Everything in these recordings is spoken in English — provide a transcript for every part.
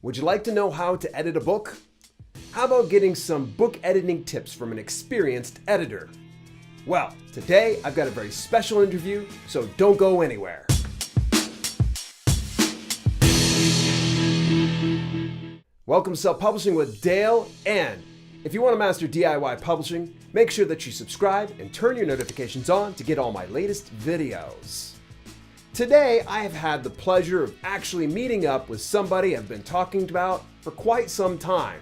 Would you like to know how to edit a book? How about getting some book editing tips from an experienced editor? Well, today I've got a very special interview, so don't go anywhere. Welcome to Self-Publishing with Dale, and if you want to master DIY publishing, make sure that you subscribe and turn your notifications on to get all my latest videos. Today, I have had the pleasure of actually meeting up with somebody I've been talking about for quite some time,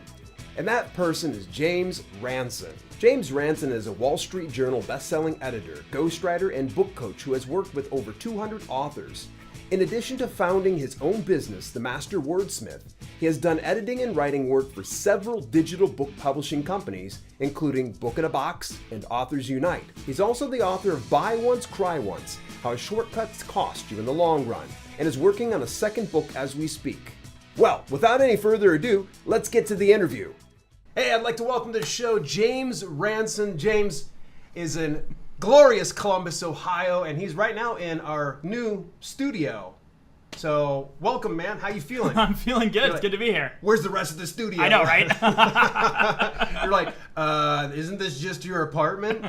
and that person is James Ranson. James Ranson is a Wall Street Journal bestselling editor, ghostwriter, and book coach who has worked with over 200 authors. In addition to founding his own business, the Master Wordsmith, he has done editing and writing work for several digital book publishing companies, including Book in a Box and Authors Unite. He's also the author of Buy Once, Cry Once, How Shortcuts Cost You in the Long Run, and is working on a second book as we speak. Well, without any further ado, let's get to the interview. Hey, I'd like to welcome to the show James Ranson. James is in glorious Columbus, Ohio, and he's right now in our new studio. So, welcome, man. How you feeling? I'm feeling good. It's like, good to be here. Where's the rest of the studio? I know, right? You're like, isn't this just your apartment?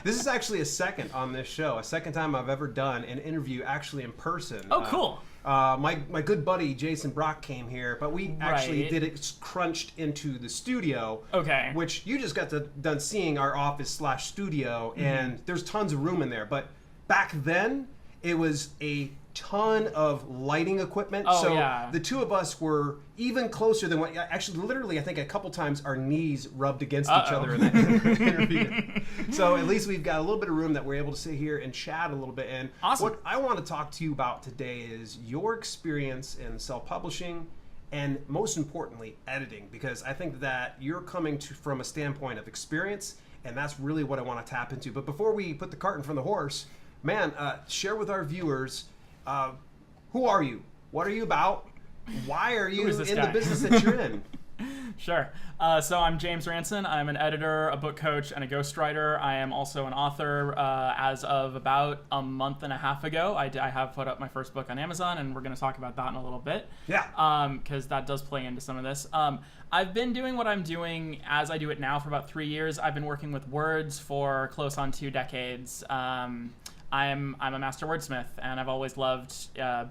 This is actually a second on this show, a second time I've ever done an interview actually in person. Oh, cool. My good buddy Jason Brock came here, but we actually did it crunched into the studio. Okay. Which you just got done seeing our office/studio, and there's tons of room in there. But back then, it was a ton of lighting equipment. Oh, so yeah. the two of us were even closer than what, actually literally I think a couple times our knees rubbed against each other in that interview. So at least we've got a little bit of room that we're able to sit here and chat a little bit. And awesome. What I want to talk to you about today is your experience in self-publishing and most importantly, editing, because I think that you're coming from a standpoint of experience, and that's really what I want to tap into. But before we put the cart in front of the horse, man, share with our viewers, who are you? What are you about? Why are you in the business that you're in? Sure. So I'm James Ranson. I'm an editor, a book coach, and a ghostwriter. I am also an author. As of about a month and a half ago, I have put up my first book on Amazon, and we're going to talk about that in a little bit. Yeah. Because that does play into some of this. I've been doing what I'm doing as I do it now for about 3 years. I've been working with words for close on 2 decades. I'm a master wordsmith, and I've always loved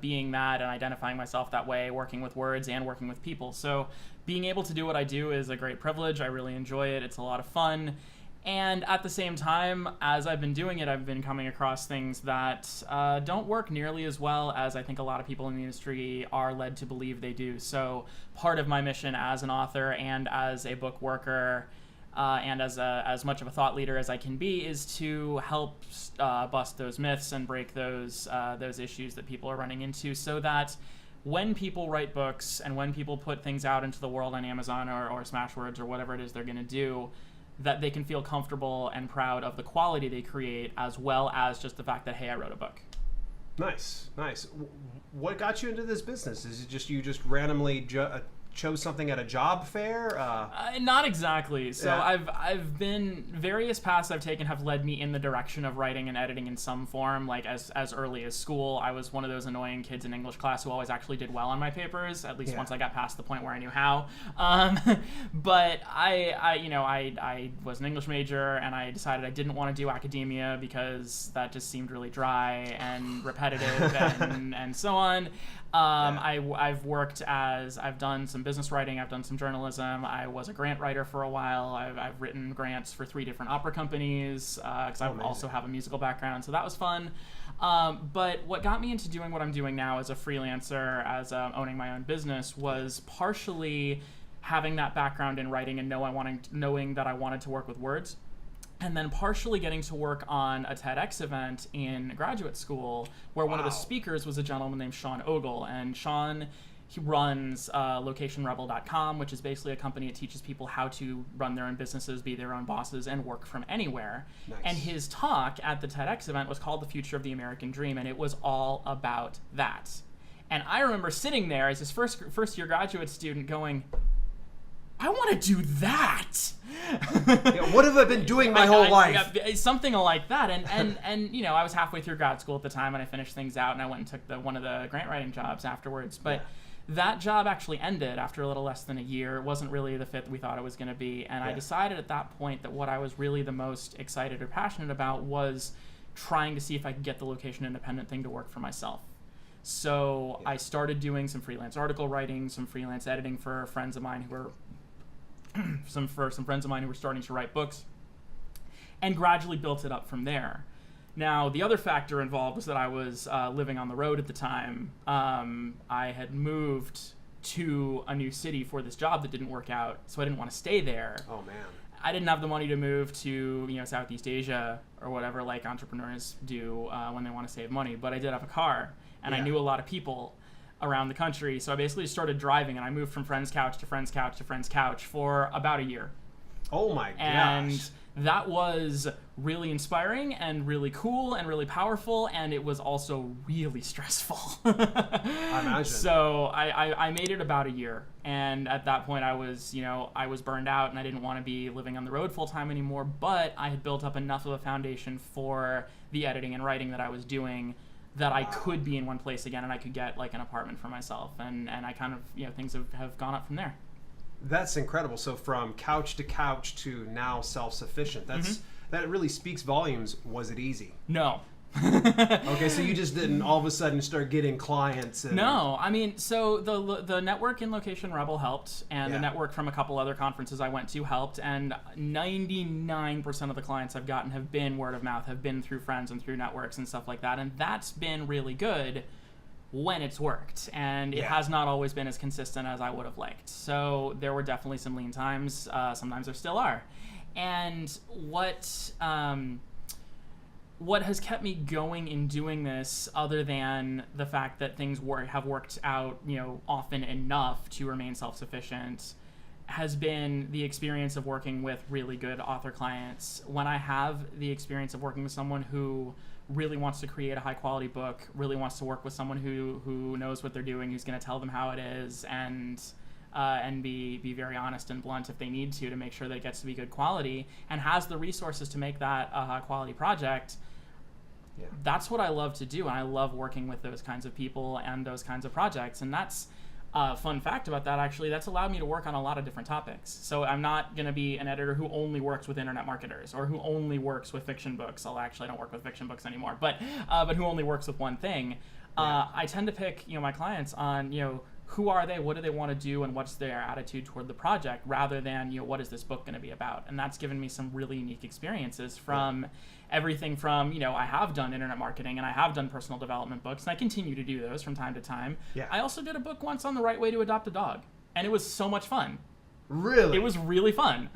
being that and identifying myself that way, working with words and working with people. So being able to do what I do is a great privilege. I really enjoy it. It's a lot of fun. And at the same time, as I've been doing it, I've been coming across things that don't work nearly as well as I think a lot of people in the industry are led to believe they do. So part of my mission as an author and as a book worker and as much of a thought leader as I can be is to help bust those myths and break those issues that people are running into, so that when people write books and when people put things out into the world on Amazon or Smashwords or whatever it is they're going to do, that they can feel comfortable and proud of the quality they create, as well as just the fact that, hey, I wrote a book. Nice. What got you into this business? Is it just you just randomly chose something at a job fair? Not exactly. So yeah. I've been, various paths I've taken have led me in the direction of writing and editing in some form. Like as early as school, I was one of those annoying kids in English class who always actually did well on my papers, at least once I got past the point where I knew how. But I was an English major, and I decided I didn't want to do academia because that just seemed really dry and repetitive and so on. I've done some business writing, I've done some journalism, I was a grant writer for a while, I've written grants for 3 different opera companies, because I also have a musical background, so that was fun. But what got me into doing what I'm doing now as a freelancer, as owning my own business, was partially having that background in writing and knowing that I wanted to work with words. And then partially getting to work on a TEDx event in graduate school where one of the speakers was a gentleman named Sean Ogle. And Sean, he runs locationrebel.com, which is basically a company that teaches people how to run their own businesses, be their own bosses, and work from anywhere. Nice. And his talk at the TEDx event was called The Future of the American Dream, and it was all about that. And I remember sitting there as his first year graduate student going, I want to do that. Yeah, what have I been doing my whole life? Something like that. And you know, I was halfway through grad school at the time, and I finished things out, and I went and took one of the grant writing jobs afterwards. But that job actually ended after a little less than a year. It wasn't really the fit that we thought it was going to be. And I decided at that point that what I was really the most excited or passionate about was trying to see if I could get the location independent thing to work for myself. So I started doing some freelance article writing, some freelance editing for friends of mine who were some friends of mine who were starting to write books, and gradually built it up from there. Now, the other factor involved was that I was living on the road at the time. I had moved to a new city for this job that didn't work out, so I didn't want to stay there. Oh, man. I didn't have the money to move to, Southeast Asia or whatever, like entrepreneurs do when they want to save money. But I did have a car, and I knew a lot of people around the country. So I basically started driving, and I moved from friend's couch to friend's couch to friend's couch for about a year. Oh, my gosh. And that was really inspiring and really cool and really powerful, and it was also really stressful. I imagine. So I made it about a year, and at that point I was burned out, and I didn't want to be living on the road full time anymore, but I had built up enough of a foundation for the editing and writing that I was doing that I could be in one place again, and I could get like an apartment for myself, and I kind of, things have gone up from there. That's incredible. So from couch to couch to now self-sufficient. That really speaks volumes. Was it easy? No. Okay, so you just didn't all of a sudden start getting clients. No, I mean, so the network in Location Rebel helped, and the network from a couple other conferences I went to helped, and 99% of the clients I've gotten have been word of mouth, have been through friends and through networks and stuff like that, and that's been really good when it's worked, and it has not always been as consistent as I would have liked. So there were definitely some lean times. Sometimes there still are. And what has kept me going in doing this, other than the fact that things have worked out, often enough to remain self-sufficient, has been the experience of working with really good author clients. When I have the experience of working with someone who really wants to create a high quality book, really wants to work with someone who knows what they're doing, who's going to tell them how it is, and be very honest and blunt if they need to make sure that it gets to be good quality, and has the resources to make that a high quality project. That's what I love to do, and I love working with those kinds of people and those kinds of projects. And that's a fun fact about that, actually. That's allowed me to work on a lot of different topics. So I'm not going to be an editor who only works with internet marketers, or who only works with fiction books. I don't work with fiction books anymore, but who only works with one thing. I tend to pick my clients on who are they, what do they want to do, and what's their attitude toward the project, rather than what is this book going to be about. And that's given me some really unique experiences from everything from I have done internet marketing, and I have done personal development books, and I continue to do those from time to time. I also did a book once on the right way to adopt a dog, and it was so much fun. Really? It was really fun.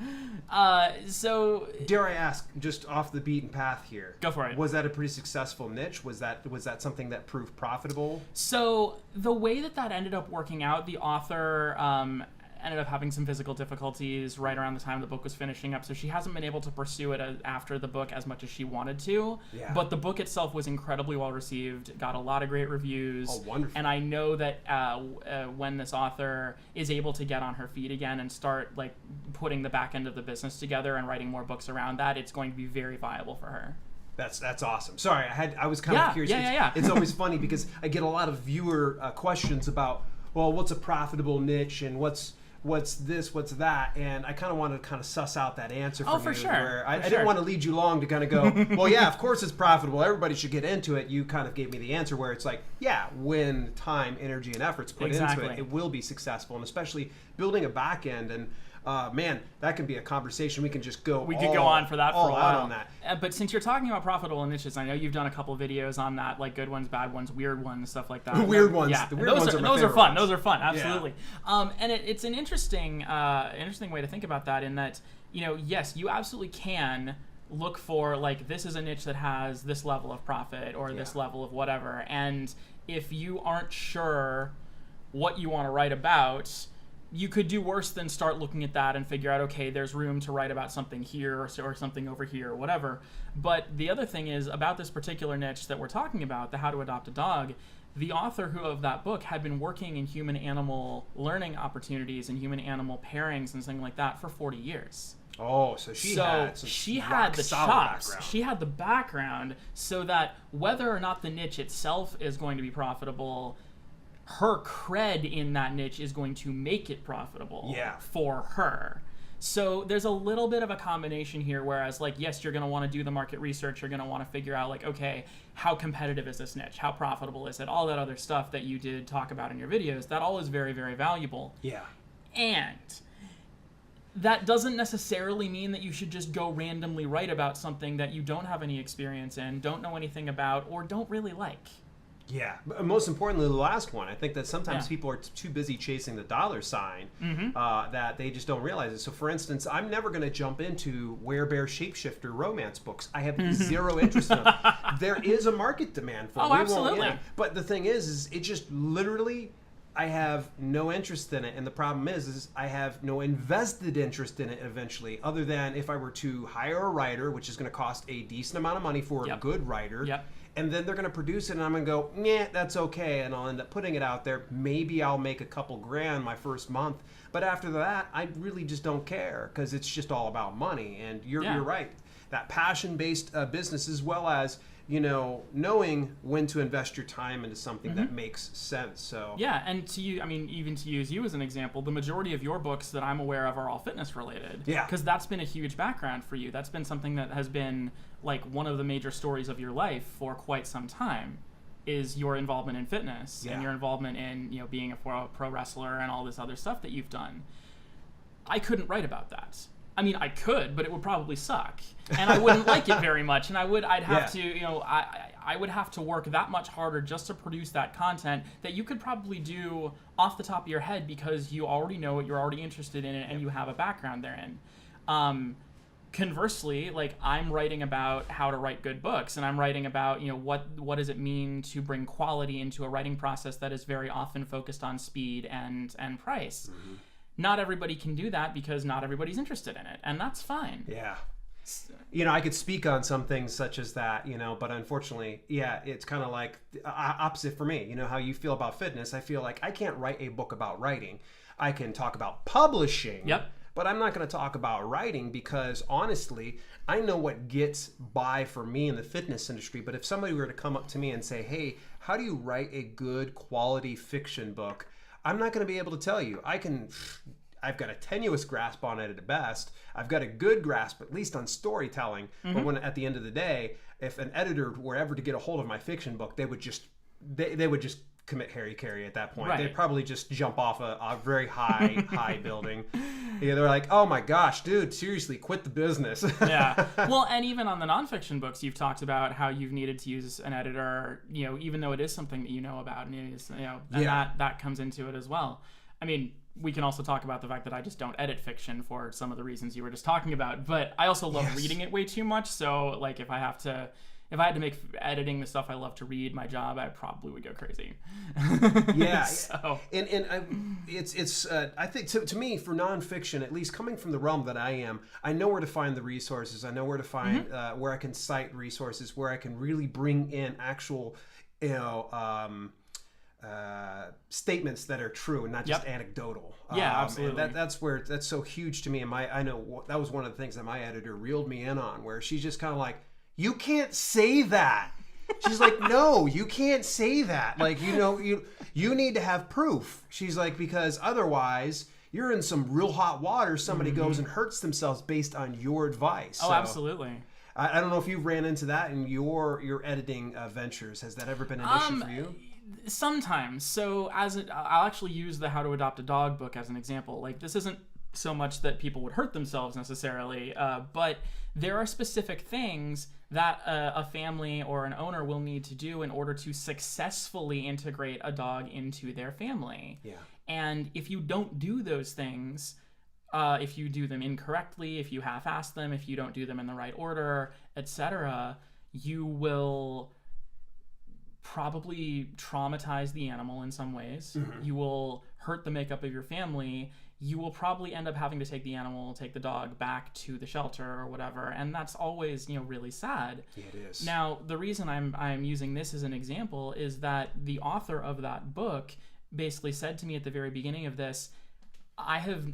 So dare I ask, just off the beaten path here, go for it. Was that a pretty successful niche? Was that something that proved profitable? So the way that ended up working out, the author ended up having some physical difficulties right around the time the book was finishing up, so she hasn't been able to pursue it after the book as much as she wanted to. But the book itself was incredibly well received, got a lot of great reviews. Oh, wonderful. And I know that when this author is able to get on her feet again and start putting the back end of the business together and writing more books around that, it's going to be very viable for her. That's awesome. Sorry, I was kind of curious. It's always funny because I get a lot of viewer questions about, well, what's a profitable niche, and what's this, what's that, and I kind of wanted to suss out that answer from you. For sure. Where I didn't want to lead you long to kind of go, well, yeah, of course it's profitable, everybody should get into it. You kind of gave me the answer where it's when time, energy, and effort's put into it, it will be successful, and especially building a back end. And man, that can be a conversation. We can just go. We could go on for that for a while. On that. But since you're talking about profitable niches, I know you've done a couple videos on that, like good ones, bad ones, weird ones, stuff like that. Weird ones. Yeah, the weird ones those are fun. Those are fun. Absolutely. Yeah. And it's an interesting way to think about that. In that, yes, you absolutely can look for this is a niche that has this level of profit or this level of whatever, and if you aren't sure what you want to write about, you could do worse than start looking at that and figure out, okay, there's room to write about something here or something over here or whatever. But the other thing is, about this particular niche that we're talking about, the How to Adopt a Dog, the author of that book had been working in human-animal learning opportunities and human-animal pairings and something like that for 40 years. Oh, so she had the chops. Background. She had the background, so that whether or not the niche itself is going to be profitable, her cred in that niche is going to make it profitable for her. So there's a little bit of a combination here, whereas like, yes, you're going to want to do the market research. You're going to want to figure out like, okay, how competitive is this niche? How profitable is it? All that other stuff that you did talk about in your videos, that all is very, very valuable. Yeah. And that doesn't necessarily mean that you should just go randomly write about something that you don't have any experience in, don't know anything about, or don't really like. Yeah, but most importantly, the last one. I think that sometimes people are too busy chasing the dollar sign that they just don't realize it. So, for instance, I'm never going to jump into Werebear Shapeshifter romance books. I have zero interest in them. There is a market demand for them. Oh, absolutely. But the thing is it just literally, I have no interest in it. And the problem is I have no invested interest in it eventually, other than if I were to hire a writer, which is going to cost a decent amount of money for a good writer. Yep. And then they're going to produce it, and I'm going to go, yeah, that's okay, and I'll end up putting it out there. Maybe I'll make a couple grand my first month, but after that, I really just don't care, because it's just all about money. And you're right. That passion-based business, as well as, you know, knowing when to invest your time into something that makes sense. So yeah, and to you, I mean, even to use you as an example, the majority of your books that I'm aware of are all fitness related. Yeah, because that's been a huge background for you. That's been something that has been like one of the major stories of your life for quite some time, is your involvement in fitness and your involvement in, you know, being a pro wrestler and all this other stuff that you've done. I couldn't write about that. I mean, I could, but it would probably suck, and I wouldn't like it very much. And I'd have to, you know, I would have to work that much harder just to produce that content that you could probably do off the top of your head, because you already know it, you're already interested in it, and you have a background therein. Conversely, like, I'm writing about how to write good books, and I'm writing about, you know, what does it mean to bring quality into a writing process that is very often focused on speed and price. Not everybody can do that, because not everybody's interested in it, and that's fine. Yeah. You know, I could speak on some things such as that, you know, but unfortunately, it's kind of like opposite for me. You know how you feel about fitness. I feel like I can't write a book about writing. I can talk about publishing. Yep. But I'm not going to talk about writing, because honestly, I know what gets by for me in the fitness industry. But if somebody were to come up to me and say, hey, how do you write a good quality fiction book? I'm not going to be able to tell you. I've got a tenuous grasp on it at best. I've got a good grasp, at least on storytelling. But when at the end of the day, if an editor were ever to get a hold of my fiction book, they would just commit Harry-Carry at that point. Right. They'd probably just jump off a very high building. Yeah, they're like, oh my gosh, dude, seriously, quit the business. Yeah. Well, and even on the nonfiction books, you've talked about how you've needed to use an editor, you know, even though it is something that you know about, and it is, you know, and that comes into it as well. I mean, we can also talk about the fact that I just don't edit fiction for some of the reasons you were just talking about, but I also love reading it way too much. So, like, if I had to make editing the stuff I love to read my job, I probably would go crazy. Yeah. So. And it's I think to me, for nonfiction, at least coming from the realm that I am, I know where to find the resources. I know where to find where I can cite resources, where I can really bring in actual, you know, statements that are true and not just anecdotal. Yeah, absolutely. And that's so huge to me. And I know that was one of the things that my editor reeled me in on, where she's just kind of like, you can't say that. She's like, no, you can't say that. Like, you know, you need to have proof. She's like, because otherwise you're in some real hot water. Somebody goes and hurts themselves based on your advice. Oh, so, absolutely. I don't know if you've ran into that in your editing ventures. Has that ever been an issue for you? Sometimes. So I'll actually use the How to Adopt a Dog book as an example. Like, this isn't so much that people would hurt themselves necessarily, but there are specific things that a family or an owner will need to do in order to successfully integrate a dog into their family. Yeah. And if you don't do those things, if you do them incorrectly, if you half-ass them, if you don't do them in the right order, etc., you will probably traumatize the animal in some ways. You will hurt the makeup of your family. You will probably end up having to take the dog back to the shelter or whatever, and that's always, you know, really sad. Yeah, it is. Now, the reason I'm using this as an example is that the author of that book basically said to me at the very beginning of this, I have,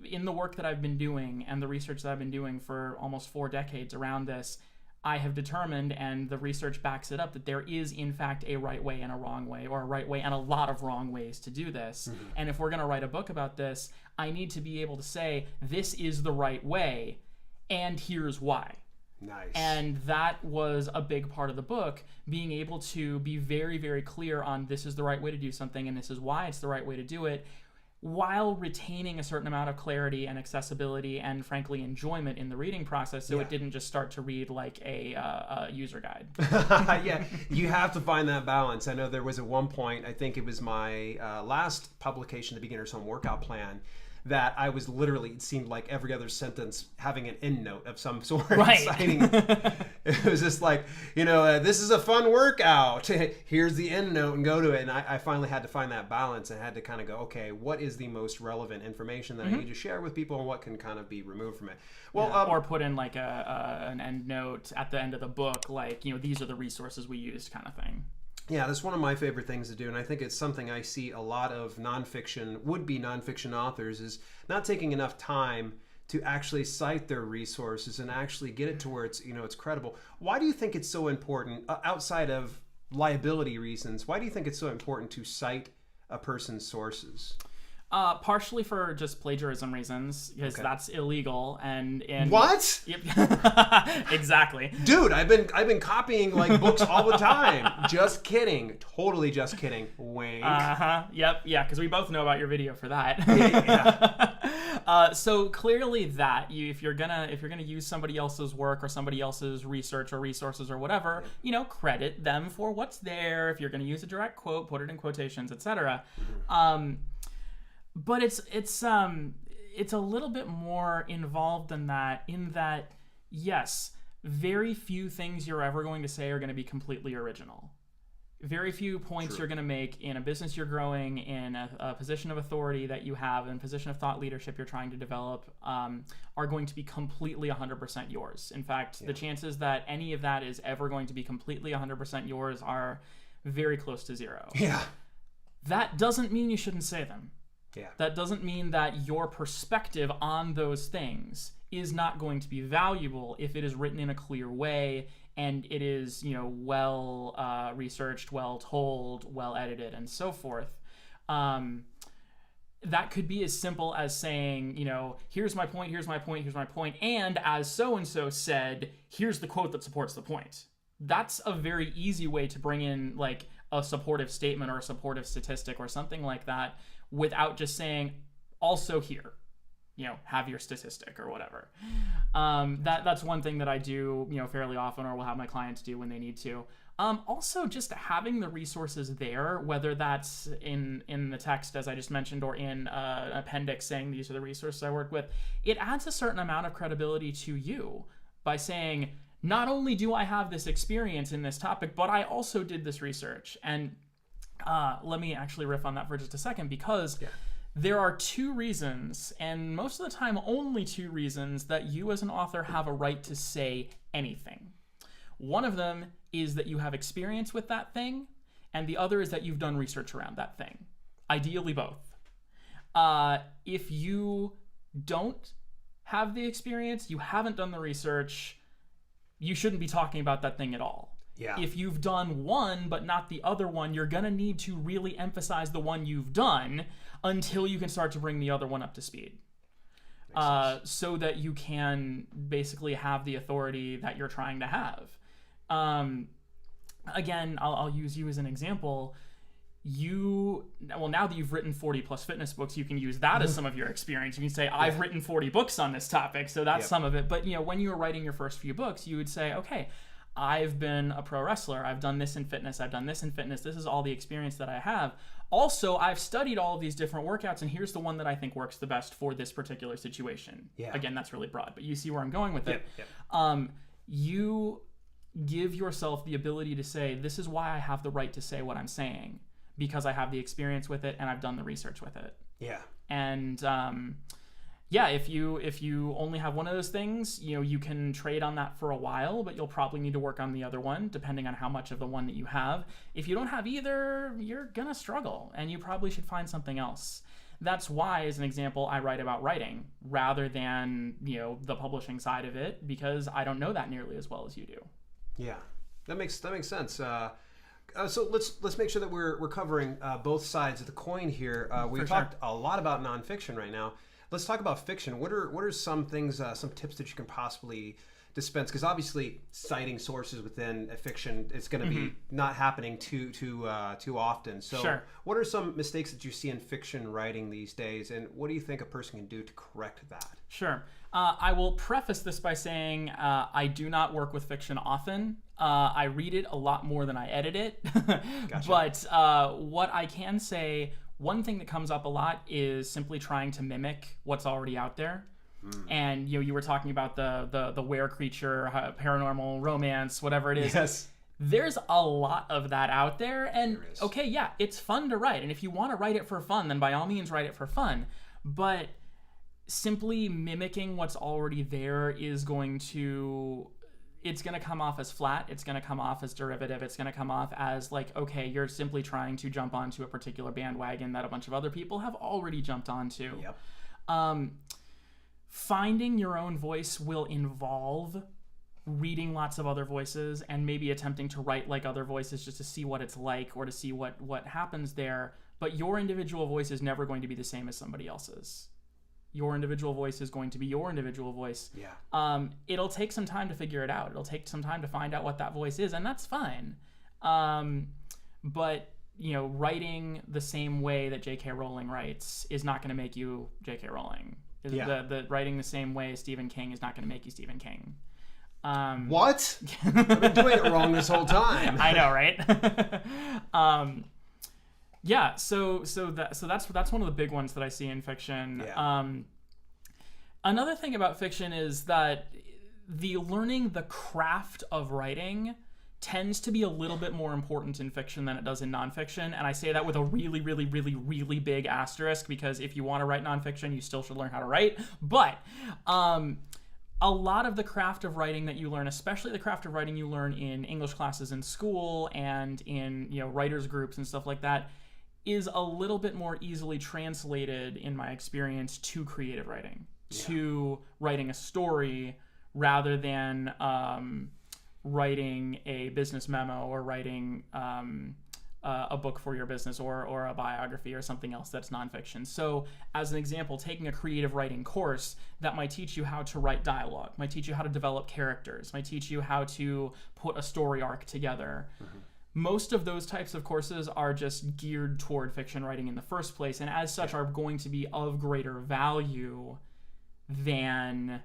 in the work that I've been doing and the research that I've been doing for almost 4 decades around this, I have determined, and the research backs it up, that there is in fact a right way and a wrong way, or a right way and a lot of wrong ways to do this. And if we're going to write a book about this, I need to be able to say, this is the right way, and here's why. Nice. And that was a big part of the book, being able to be very, very clear on this is the right way to do something, and this is why it's the right way to do it, while retaining a certain amount of clarity and accessibility and, frankly, enjoyment in the reading process, so it didn't just start to read like a user guide. Yeah, you have to find that balance. I know there was at one point, I think it was my last publication, The Beginner's Home Workout Plan, that I was literally, it seemed like every other sentence having an end note of some sort. Right. Citing, it was just like, this is a fun workout. Here's the end note, and go to it. And I finally had to find that balance and had to kind of go, okay, what is the most relevant information that I need to share with people, and what can kind of be removed from it? Well, or put in like an end note at the end of the book, like, these are the resources we used, kind of thing. Yeah, that's one of my favorite things to do, and I think it's something I see a lot of would-be nonfiction authors, is not taking enough time to actually cite their resources and actually get it to where it's, it's credible. Why do you think it's so important, outside of liability reasons, why do you think it's so important to cite a person's sources? Partially for just plagiarism reasons, because that's illegal, and what? Yep. Exactly. Dude, I've been copying like books all the time. Just kidding. Totally just kidding. Wink. Yep. Yeah, because we both know about your video for that. Yeah. So clearly that if you're gonna use somebody else's work or somebody else's research or resources or whatever, credit them for what's there. If you're gonna use a direct quote, put it in quotations, etc. But it's a little bit more involved than that, in that, yes, very few things you're ever going to say are going to be completely original. Very few points you're going to make in a business you're growing, in a position of authority that you have, in a position of thought leadership you're trying to develop, are going to be completely 100% yours. In fact, the chances that any of that is ever going to be completely 100% yours are very close to zero. Yeah. That doesn't mean you shouldn't say them. Yeah. That doesn't mean that your perspective on those things is not going to be valuable if it is written in a clear way and it is, well researched, well told, well edited, and so forth. That could be as simple as saying, here's my point, here's my point, here's my point, and as so-and-so said, here's the quote that supports the point. That's a very easy way to bring in, like, a supportive statement or a supportive statistic or something like that, without just saying, also here, have your statistic or whatever. That's one thing that I do, fairly often, or will have my clients do when they need to. Also, just having the resources there, whether that's in the text, as I just mentioned, or in an appendix saying these are the resources I work with, it adds a certain amount of credibility to you by saying, not only do I have this experience in this topic, but I also did this research. And let me actually riff on that for just a second, because there are two reasons, and most of the time only two reasons, that you as an author have a right to say anything. One of them is that you have experience with that thing, and the other is that you've done research around that thing. Ideally both. If you don't have the experience, you haven't done the research, you shouldn't be talking about that thing at all. Yeah. If you've done one but not the other one, you're going to need to really emphasize the one you've done until you can start to bring the other one up to speed. So that you can basically have the authority that you're trying to have. Again, I'll use you as an example. Now that you've written 40 plus fitness books, you can use that as some of your experience. You can say, I've written 40 books on this topic, so that's some of it. But when you were writing your first few books, you would say, okay, I've been a pro wrestler, I've done this in fitness, I've done this in fitness, this is all the experience that I have. Also, I've studied all of these different workouts, and here's the one that I think works the best for this particular situation. Yeah. Again, that's really broad, but you see where I'm going with it. You give yourself the ability to say, this is why I have the right to say what I'm saying, because I have the experience with it and I've done the research with it. Yeah. And if you only have one of those things, you can trade on that for a while, but you'll probably need to work on the other one, depending on how much of the one that you have. If you don't have either, you're gonna struggle, and you probably should find something else. That's why, as an example, I write about writing rather than, the publishing side of it, because I don't know that nearly as well as you do. Yeah, that makes sense. So let's make sure that we're covering both sides of the coin here. We've talked a lot about nonfiction right now. Let's talk about fiction. What are some things, some tips that you can possibly dispense? Because obviously, citing sources within a fiction is going to be not happening too often. So, what are some mistakes that you see in fiction writing these days, and what do you think a person can do to correct that? Sure. I will preface this by saying I do not work with fiction often. I read it a lot more than I edit it. Gotcha. But what I can say, one thing that comes up a lot is simply trying to mimic what's already out there. And you were talking about the were creature, paranormal romance, whatever it is. Yes. There's a lot of that out there. And okay, yeah, it's fun to write. And if you want to write it for fun, then by all means write it for fun. But simply mimicking what's already there is it's going to come off as flat. It's going to come off as derivative. It's going to come off as like, okay, you're simply trying to jump onto a particular bandwagon that a bunch of other people have already jumped onto. Yep. Finding your own voice will involve reading lots of other voices and maybe attempting to write like other voices just to see what it's like or to see what happens there. But your individual voice is never going to be the same as somebody else's. Your individual voice is going to be your individual voice. Yeah. It'll take some time to figure it out. It'll take some time to find out what that voice is, and that's fine. But writing the same way that J.K. Rowling writes is not going to make you J.K. Rowling. Yeah. The writing the same way as Stephen King is not going to make you Stephen King. What? I've been doing it wrong this whole time. I know, right? Yeah, so that's one of the big ones that I see in fiction. Yeah. Another thing about fiction is that the learning the craft of writing tends to be a little bit more important in fiction than it does in nonfiction, and I say that with a really, really, really, really big asterisk, because if you want to write nonfiction, you still should learn how to write. But a lot of the craft of writing that you learn, especially the craft of writing you learn in English classes in school and in writers groups and stuff like that, is a little bit more easily translated, in my experience, to creative writing, to writing a story rather than writing a business memo or writing a book for your business or a biography or something else that's nonfiction. So, as an example, taking a creative writing course that might teach you how to write dialogue, might teach you how to develop characters, might teach you how to put a story arc together. Most of those types of courses are just geared toward fiction writing in the first place, and as such are going to be of greater value than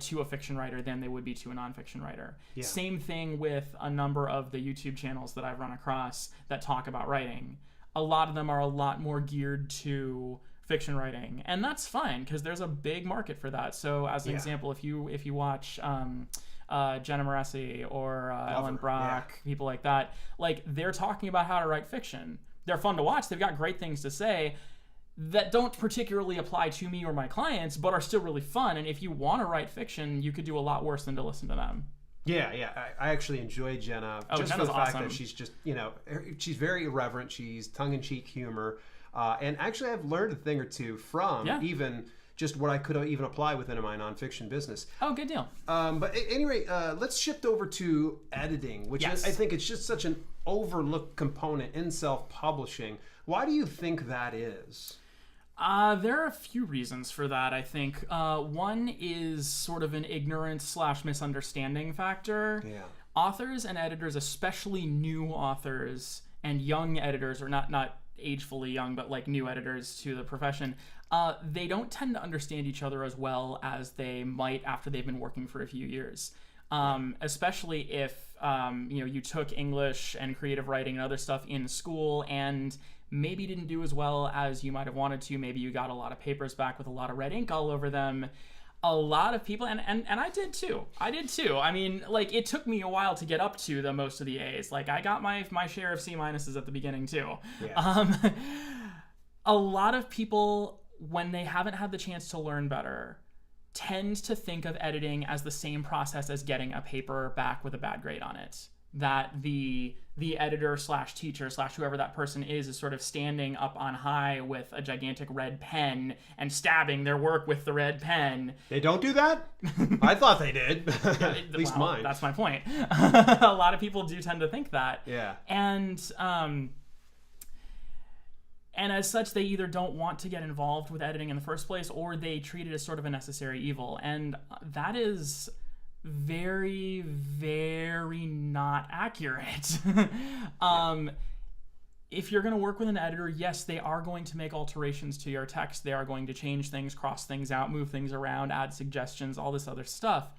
to a fiction writer than they would be to a nonfiction writer. Yeah. Same thing with a number of the YouTube channels that I've run across that talk about writing. A lot of them are a lot more geared to fiction writing, and that's fine because there's a big market for that. So as an example, if you watch Jenna Moresi or Ellen Brock, people like that, like they're talking about how to write fiction. They're fun to watch. They've got great things to say that don't particularly apply to me or my clients, but are still really fun. And if you want to write fiction, you could do a lot worse than to listen to them. Yeah. I actually enjoy Jenna just Jenna's for the fact awesome. that she's just, she's very irreverent. She's tongue-in-cheek humor. And actually I've learned a thing or two from even just what I could even apply within my nonfiction business. Oh, good deal. But at any rate, let's shift over to editing, which is, I think it's just such an overlooked component in self-publishing. Why do you think that is? There are a few reasons for that, I think. One is sort of an ignorance/misunderstanding factor. Yeah. Authors and editors, especially new authors and young editors, or not agefully young, but like new editors to the profession, they don't tend to understand each other as well as they might after they've been working for a few years. Especially if you took English and creative writing and other stuff in school and maybe didn't do as well as you might have wanted to. Maybe you got a lot of papers back with a lot of red ink all over them. A lot of people, and I did too. I mean, like, it took me a while to get up to the most of the A's. Like, I got my share of C minuses at the beginning too. Yeah. A lot of people, when they haven't had the chance to learn better, tend to think of editing as the same process as getting a paper back with a bad grade on it. that the editor slash teacher slash whoever that person is sort of standing up on high with a gigantic red pen and stabbing their work with the red pen. They don't do that? I thought they did. At least mine. That's my point. A lot of people do tend to think that. Yeah. And as such, they either don't want to get involved with editing in the first place, or they treat it as sort of a necessary evil. And that is very, very not accurate. If you're going to work with an editor, yes, they are going to make alterations to your text. They are going to change things, cross things out, move things around, add suggestions, all this other stuff.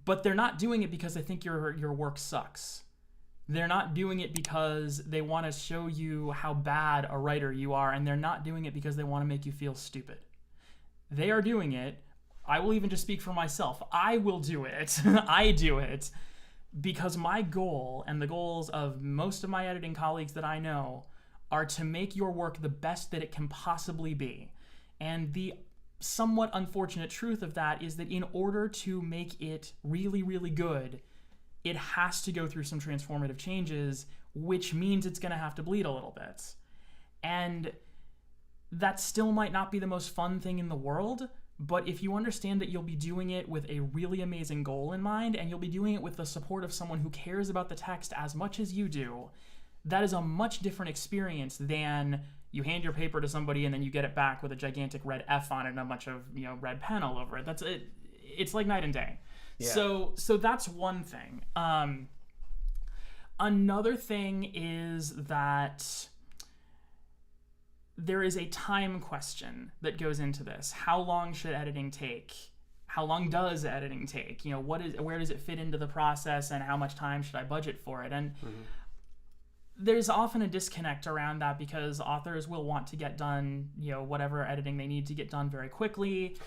But they're not doing it because they think your work sucks. They're not doing it because they want to show you how bad a writer you are, and they're not doing it because they want to make you feel stupid. They are doing it. I will even just speak for myself. I will do it. I do it because my goal and the goals of most of my editing colleagues that I know are to make your work the best that it can possibly be. And the somewhat unfortunate truth of that is that in order to make it really, really good, it has to go through some transformative changes, which means it's going to have to bleed a little bit. And that still might not be the most fun thing in the world, but if you understand that you'll be doing it with a really amazing goal in mind, and you'll be doing it with the support of someone who cares about the text as much as you do, that is a much different experience than you hand your paper to somebody and then you get it back with a gigantic red F on it and a bunch of red pen all over it. That's it. It's like night and day. Yeah. So that's one thing. Another thing is that there is a time question that goes into this. How long should editing take? How long does editing take? Where does it fit into the process, and how much time should I budget for it? And there's often a disconnect around that because authors will want to get done, whatever editing they need to get done very quickly.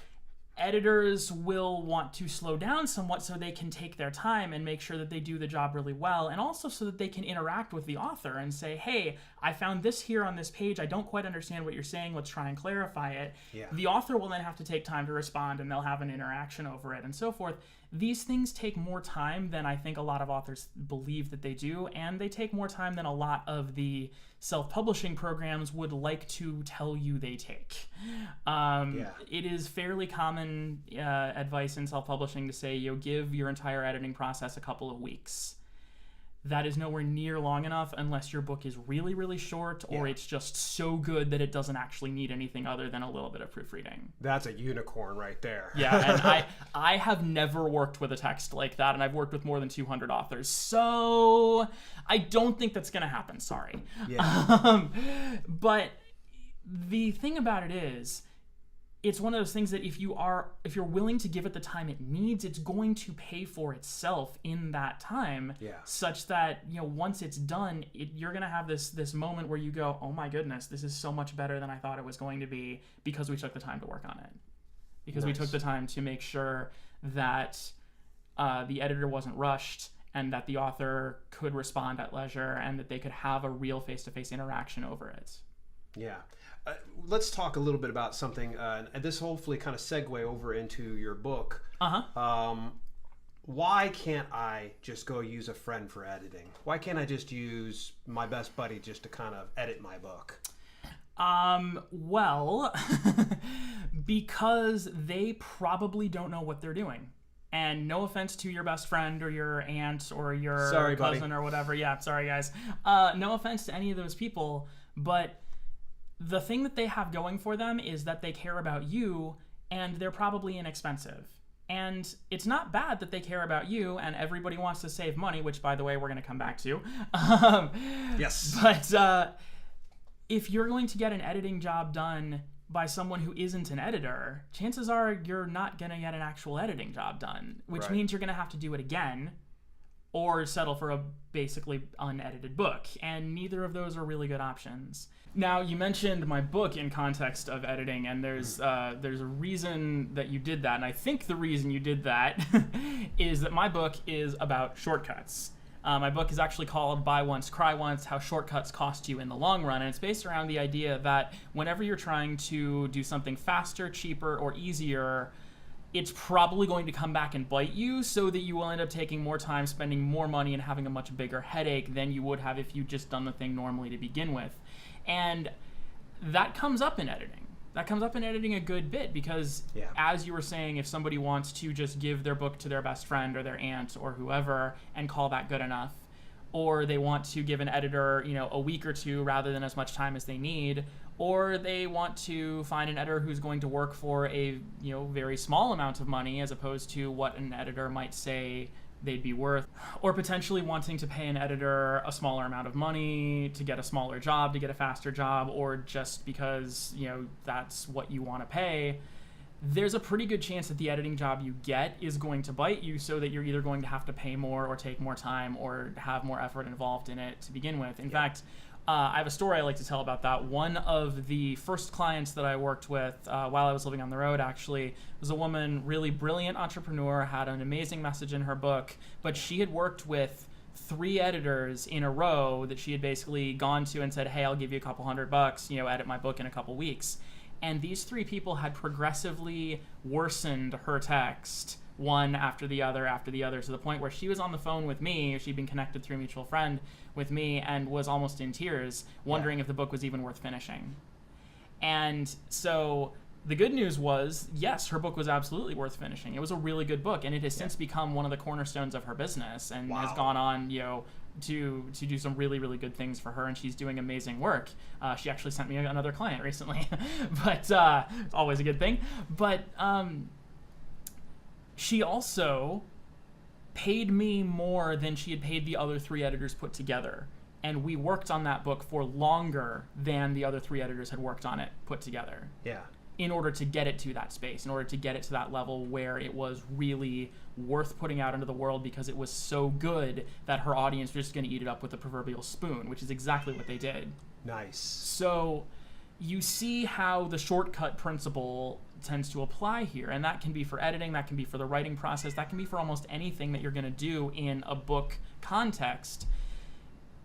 Editors will want to slow down somewhat so they can take their time and make sure that they do the job really well, and also so that they can interact with the author and say, hey, I found this here on this page. I don't quite understand what you're saying. Let's try and clarify it. Yeah. The author will then have to take time to respond, and they'll have an interaction over it and so forth. These things take more time than I think a lot of authors believe that they do, and they take more time than a lot of the self-publishing programs would like to tell you they take. It is fairly common advice in self-publishing to say, give your entire editing process a couple of weeks. That is nowhere near long enough unless your book is really, really short, or it's just so good that it doesn't actually need anything other than a little bit of proofreading. That's a unicorn right there. Yeah, and I have never worked with a text like that, and I've worked with more than 200 authors, so I don't think that's going to happen, sorry. Yeah. But the thing about it is, it's one of those things that if you're willing to give it the time it needs, it's going to pay for itself in that time, such that once it's done, you're going to have this moment where you go, oh my goodness, this is so much better than I thought it was going to be, because we took the time to work on it, because we took the time to make sure that the editor wasn't rushed, and that the author could respond at leisure, and that they could have a real face-to-face interaction over it. Yeah. Let's talk a little bit about something, and this hopefully kind of segue over into your book. Why can't I just go use a friend for editing? Why can't I just use my best buddy just to kind of edit my book? Well, because they probably don't know what they're doing. And no offense to your best friend or your aunt or your cousin buddy. Or whatever. Yeah, sorry, guys. No offense to any of those people, but the thing that they have going for them is that they care about you, and they're probably inexpensive. And it's not bad that they care about you, and everybody wants to save money, which, by the way, we're going to come back to. Yes. But if you're going to get an editing job done by someone who isn't an editor, chances are you're not going to get an actual editing job done, which means you're going to have to do it again or settle for a basically unedited book. And neither of those are really good options. Now, you mentioned my book in context of editing, and there's a reason that you did that. And I think the reason you did that is that my book is about shortcuts. My book is actually called Buy Once, Cry Once, How Shortcuts Cost You in the Long Run. And it's based around the idea that whenever you're trying to do something faster, cheaper, or easier, it's probably going to come back and bite you, so that you will end up taking more time, spending more money, and having a much bigger headache than you would have if you just done the thing normally to begin with. And that comes up in editing. That comes up in editing a good bit, because as you were saying, if somebody wants to just give their book to their best friend or their aunt or whoever and call that good enough, or they want to give an editor, a week or two rather than as much time as they need, or they want to find an editor who's going to work for a, very small amount of money as opposed to what an editor might say they'd be worth, or potentially wanting to pay an editor a smaller amount of money to get a smaller job, to get a faster job, or just because, that's what you want to pay, there's a pretty good chance that the editing job you get is going to bite you, so that you're either going to have to pay more or take more time or have more effort involved in it to begin with. In fact, I have a story I like to tell about that. One of the first clients that I worked with while I was living on the road, actually, was a woman, really brilliant entrepreneur, had an amazing message in her book, but she had worked with 3 editors in a row that she had basically gone to and said, hey, I'll give you a couple $100, edit my book in a couple weeks. And these 3 people had progressively worsened her text, one after the other, to the point where she was on the phone with me. She'd been connected through a mutual friend with me and was almost in tears, wondering if the book was even worth finishing. And so the good news was, yes, her book was absolutely worth finishing. It was a really good book, and it has since become one of the cornerstones of her business, and has gone on, to do some really, really good things for her, and she's doing amazing work. She actually sent me another client recently, but it's always a good thing. But she also paid me more than she had paid the other 3 editors put together. And we worked on that book for longer than the other 3 editors had worked on it put together. Yeah. In order to get it to that space, in order to get it to that level where it was really worth putting out into the world, because it was so good that her audience was just going to eat it up with a proverbial spoon, which is exactly what they did. Nice. So you see how the shortcut principle tends to apply here, and that can be for editing, that can be for the writing process, that can be for almost anything that you're going to do in a book context.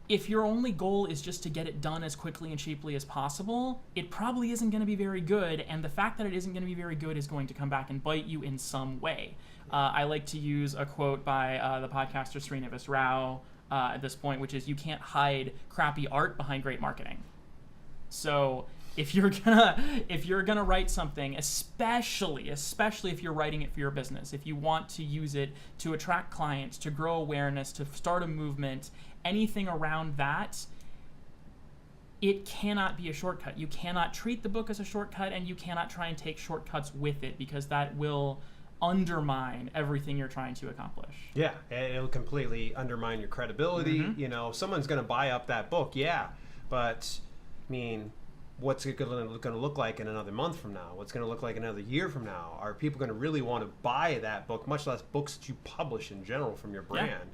If your only goal is just to get it done as quickly and cheaply as possible, it probably isn't going to be very good, and the fact that it isn't going to be very good is going to come back and bite you in some way. I like to use a quote by the podcaster Srinivas Rao at this point, which is, you can't hide crappy art behind great marketing. So if you're gonna write something, especially if you're writing it for your business, if you want to use it to attract clients, to grow awareness, to start a movement, anything around that, it cannot be a shortcut. You cannot treat the book as a shortcut, and you cannot try and take shortcuts with it, because that will undermine everything you're trying to accomplish. Yeah, it'll completely undermine your credibility. Mm-hmm. Someone's going to buy up that book, but I mean, what's it going to look like in another month from now? What's going to look like another year from now? Are people going to really want to buy that book, much less books that you publish in general from your brand?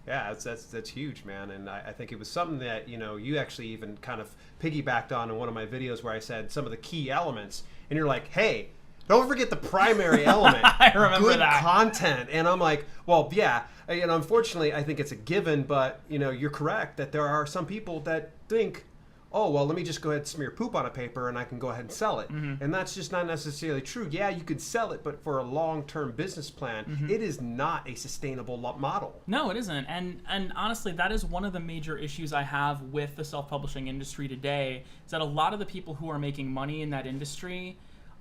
Yeah, that's huge, man. And I think it was something that, you actually even kind of piggybacked on in one of my videos, where I said some of the key elements, and you're like, hey, don't forget the primary element. I remember good that. Content. And I'm like, well, yeah, unfortunately, I think it's a given, but, you're correct that there are some people that think, oh, well, let me just go ahead and smear poop on a paper and I can go ahead and sell it. Mm-hmm. And that's just not necessarily true. Yeah, you could sell it, but for a long-term business plan, it is not a sustainable model. No, it isn't. And honestly, that is one of the major issues I have with the self-publishing industry today, is that a lot of the people who are making money in that industry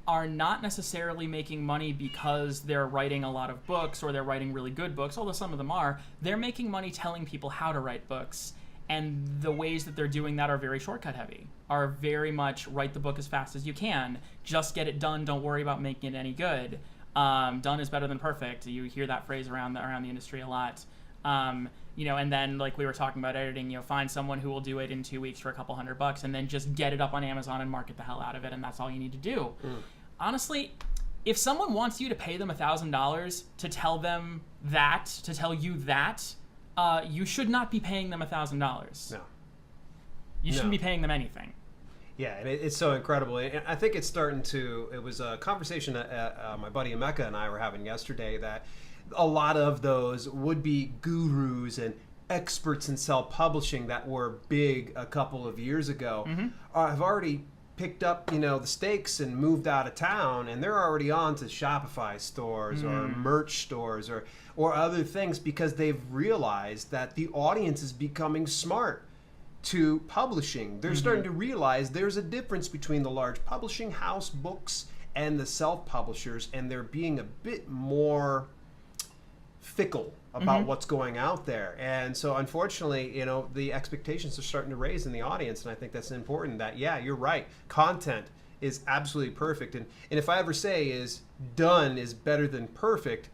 are not necessarily making money because they're writing a lot of books or they're writing really good books, although some of them are. They're making money telling people how to write books. And the ways that they're doing that are very shortcut heavy, are very much write the book as fast as you can. Just get it done. Don't worry about making it any good. Done is better than perfect. You hear that phrase around the industry a lot. And then like we were talking about editing, find someone who will do it in 2 weeks for a couple $100 and then just get it up on Amazon and market the hell out of it. And that's all you need to do. Honestly, if someone wants you to pay them $1,000 to tell them that, to tell you that, you should not be paying them $1,000. No. You shouldn't be paying them anything. Yeah, and it's so incredible. And I think it's starting to, it was a conversation that my buddy Emeka and I were having yesterday, that a lot of those would-be gurus and experts in self-publishing that were big a couple of years ago have already picked up, the stakes and moved out of town, and they're already on to Shopify stores or merch stores or other things because they've realized that the audience is becoming smart to publishing. They're starting to realize there's a difference between the large publishing house books and the self-publishers, and they're being a bit more fickle about what's going out there. And so unfortunately, the expectations are starting to raise in the audience, and I think that's important that, yeah, you're right. Content is absolutely perfect. And if I ever say is done is better than perfect,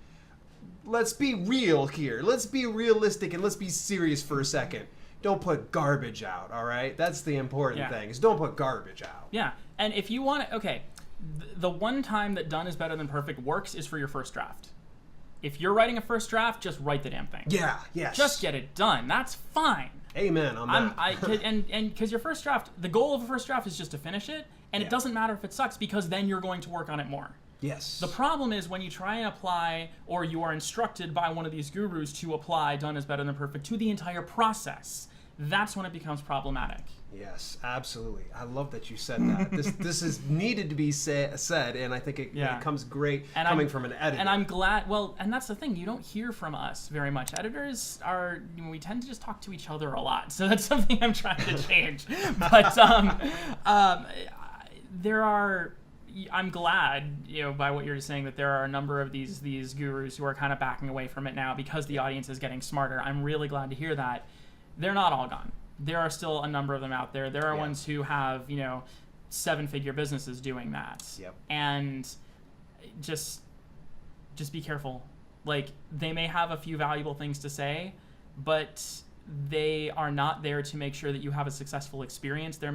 let's be real here. Let's be realistic and let's be serious for a second. Don't put garbage out, all right? That's the important thing, is don't put garbage out. Yeah, and if you want to, okay, the one time that done is better than perfect works is for your first draft. If you're writing a first draft, just write the damn thing. Yeah, yes. Just get it done. That's fine. Amen on that. And because your first draft, the goal of a first draft is just to finish it, and it doesn't matter if it sucks because then you're going to work on it more. Yes. The problem is when you try and apply, or you are instructed by one of these gurus to apply done is better than perfect to the entire process. That's when it becomes problematic. Yes, absolutely. I love that you said that. This is needed to be said, and I think it comes great coming from an editor. And I'm glad, and that's the thing, you don't hear from us very much. Editors we tend to just talk to each other a lot, so that's something I'm trying to change. But I'm glad, by what you're saying, that there are a number of these gurus who are kind of backing away from it now because the audience is getting smarter. I'm really glad to hear that. They're not all gone. There are still a number of them out there. There are ones who have, 7-figure businesses doing that. Yep. And just be careful. Like, they may have a few valuable things to say, but they are not there to make sure that you have a successful experience. They are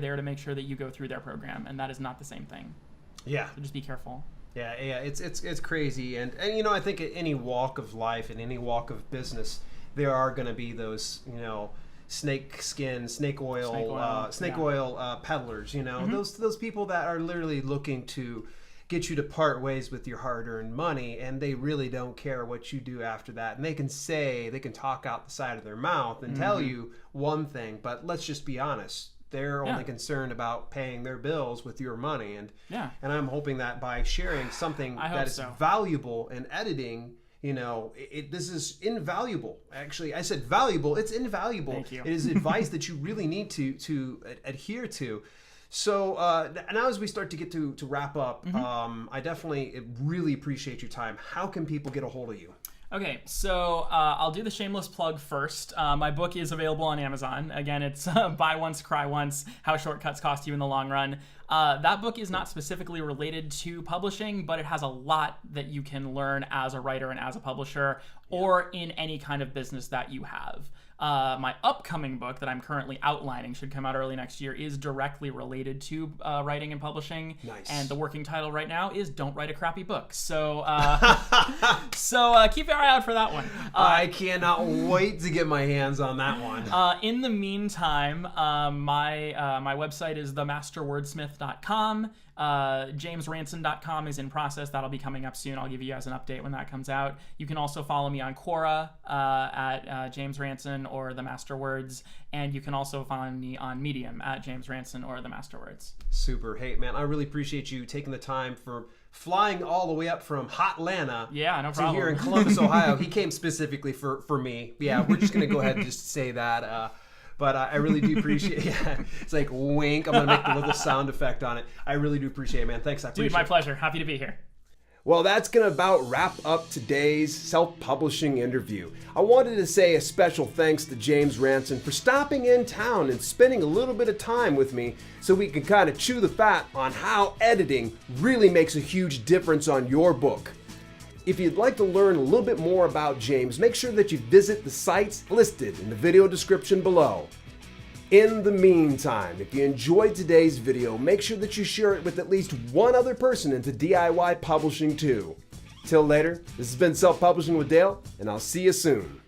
there to make sure that you go through their program, and that is not the same thing. Yeah. So just be careful. Yeah, it's crazy, and I think at any walk of life, in any walk of business, there are going to be those, snake oil peddlers, those people that are literally looking to get you to part ways with your hard-earned money, and they really don't care what you do after that. And they can talk out the side of their mouth and tell you one thing, but let's just be honest. They're only concerned about paying their bills with your money. And I'm hoping that by sharing something that is valuable in editing, this is invaluable. Actually, I said valuable. It's invaluable. Thank you. It is advice that you really need to adhere to. So now as we start to get to wrap up, I definitely really appreciate your time. How can people get a hold of you? Okay, so I'll do the shameless plug first. My book is available on Amazon. Again, it's Buy Once, Cry Once, How Shortcuts Cost You in the Long Run. That book is not specifically related to publishing, but it has a lot that you can learn as a writer and as a publisher, or in any kind of business that you have. My upcoming book that I'm currently outlining, should come out early next year, is directly related to writing and publishing. Nice. And the working title right now is Don't Write a Crappy Book. So keep your eye out for that one. I cannot wait to get my hands on that one. In the meantime, my website is themasterwordsmith.com. JamesRanson.com is in process. That'll be coming up soon. I'll give you guys an update when that comes out. You can also follow me on Quora at James Ranson or The Master Words, and you can also find me on Medium at James Ranson or The Master Words. Super. Hey, man, I really appreciate you taking the time for flying all the way up from hot Atlanta no problem. to here in Columbus, Ohio. He came specifically for me. Yeah, we're just going to go ahead and just say that. But I really do appreciate it. It's like wink. I'm going to make the little sound effect on it. I really do appreciate it, man. Thanks. I appreciate it. Dude, my pleasure. Happy to be here. Well, that's going to about wrap up today's self-publishing interview. I wanted to say a special thanks to James Ranson for stopping in town and spending a little bit of time with me so we can kind of chew the fat on how editing really makes a huge difference on your book. If you'd like to learn a little bit more about James, make sure that you visit the sites listed in the video description below. In the meantime, if you enjoyed today's video, make sure that you share it with at least one other person into DIY publishing too. Till later, this has been Self-Publishing with Dale, and I'll see you soon.